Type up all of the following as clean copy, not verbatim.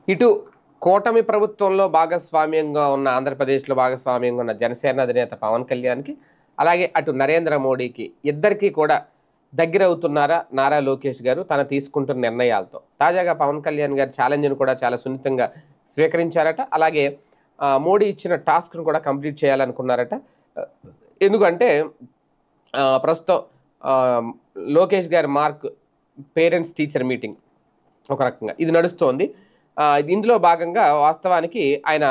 ఇటు కూటమి ప్రభుత్వంలో భాగస్వామ్యంగా ఉన్న ఆంధ్రప్రదేశ్లో భాగస్వామ్యంగా ఉన్న జనసేన అధినేత పవన్ కళ్యాణ్కి అలాగే అటు నరేంద్ర మోడీకి ఇద్దరికీ కూడా దగ్గర అవుతున్నారా నారా లోకేష్ గారు తన తీసుకుంటున్న నిర్ణయాలతో. తాజాగా పవన్ కళ్యాణ్ గారు ఛాలెంజ్ను కూడా చాలా సున్నితంగా స్వీకరించారట. అలాగే మోడీ ఇచ్చిన టాస్క్ను కూడా కంప్లీట్ చేయాలనుకున్నారట. ఎందుకంటే ప్రస్తుతం లోకేష్ గారి మార్క్ పేరెంట్స్ టీచర్ మీటింగ్ ఒక రకంగా ఇది నడుస్తోంది. ఇందులో భాగంగా వాస్తవానికి ఆయన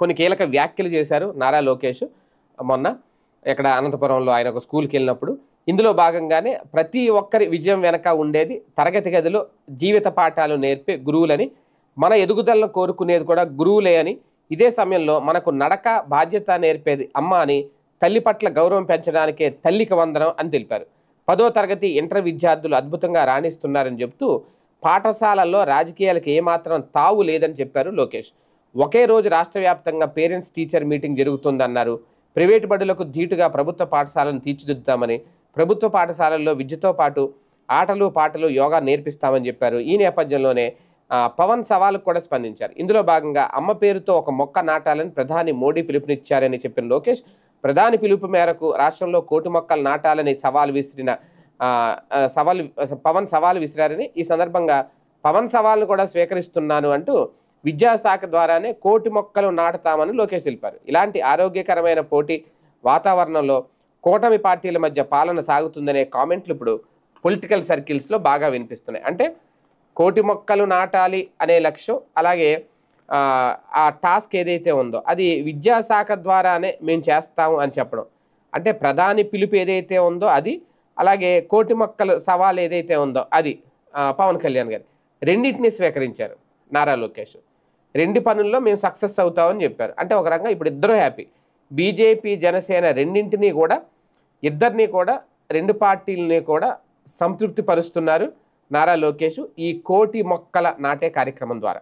కొన్ని కీలక వ్యాఖ్యలు చేశారు నారా లోకేష్ మొన్న ఇక్కడ అనంతపురంలో ఆయన ఒక స్కూల్కి వెళ్ళినప్పుడు. ఇందులో భాగంగానే ప్రతి ఒక్కరి విజయం వెనక ఉండేది తరగతి గదిలో జీవిత పాఠాలు నేర్పే గురువులని, మన ఎదుగుదలను కోరుకునేది కూడా గురువులే అని, ఇదే సమయంలో మనకు నడక బాధ్యత నేర్పేది అమ్మ అని, తల్లి పట్ల గౌరవం పెంచడానికే తల్లికి వందనం అని తెలిపారు. 10వ తరగతి ఇంటర్ విద్యార్థులు అద్భుతంగా రాణిస్తున్నారని చెబుతూ పాఠశాలల్లో రాజకీయాలకు ఏమాత్రం తావు లేదని చెప్పారు లోకేష్. ఒకే రోజు రాష్ట్ర వ్యాప్తంగా పేరెంట్స్ టీచర్ మీటింగ్ జరుగుతుందన్నారు. ప్రైవేటు బడులకు ధీటుగా ప్రభుత్వ పాఠశాలను తీర్చిదిద్దుతామని, ప్రభుత్వ పాఠశాలల్లో విద్యతో పాటు ఆటలు పాటలు యోగా నేర్పిస్తామని చెప్పారు. ఈ నేపథ్యంలోనే పవన్ సవాలుకు కూడా స్పందించారు. ఇందులో భాగంగా అమ్మ పేరుతో ఒక మొక్క నాటాలని ప్రధాని మోడీ పిలుపునిచ్చారని చెప్పిన లోకేష్, ప్రధాని పిలుపు మేరకు రాష్ట్రంలో 1 కోటి మొక్కలు నాటాలని పవన్ సవాలు విసిరారని, ఈ సందర్భంగా పవన్ సవాల్ను కూడా స్వీకరిస్తున్నాను అంటూ విద్యాశాఖ ద్వారానే 1 కోటి మొక్కలు నాటుతామని లోకేష్ తెలిపారు. ఇలాంటి ఆరోగ్యకరమైన పోటీ వాతావరణంలో కూటమి పార్టీల మధ్య పాలన సాగుతుందనే కామెంట్లు ఇప్పుడు పొలిటికల్ సర్కిల్స్లో బాగా వినిపిస్తున్నాయి. అంటే 1 కోటి మొక్కలు నాటాలి అనే లక్ష్యం, అలాగే ఆ టాస్క్ ఏదైతే ఉందో అది విద్యాశాఖ ద్వారానే మేము చేస్తాము అని చెప్పడం. అంటే ప్రధాని పిలుపు ఏదైతే ఉందో అది, అలాగే 1 కోటి మొక్కలు సవాల్ ఏదైతే ఉందో అది పవన్ కళ్యాణ్ గారు రెండింటినీ స్వీకరించారు నారా లోకేష్. 2 పనుల్లో మేము సక్సెస్ అవుతామని చెప్పారు. అంటే ఒక రకంగా ఇప్పుడు ఇద్దరు హ్యాపీ. బీజేపీ జనసేన రెండింటినీ కూడా, ఇద్దరినీ కూడా, 2 పార్టీలని కూడా సంతృప్తి పరుస్తున్నారు నారా లోకేష్ ఈ 1 కోటి మొక్కల నాటే కార్యక్రమం ద్వారా.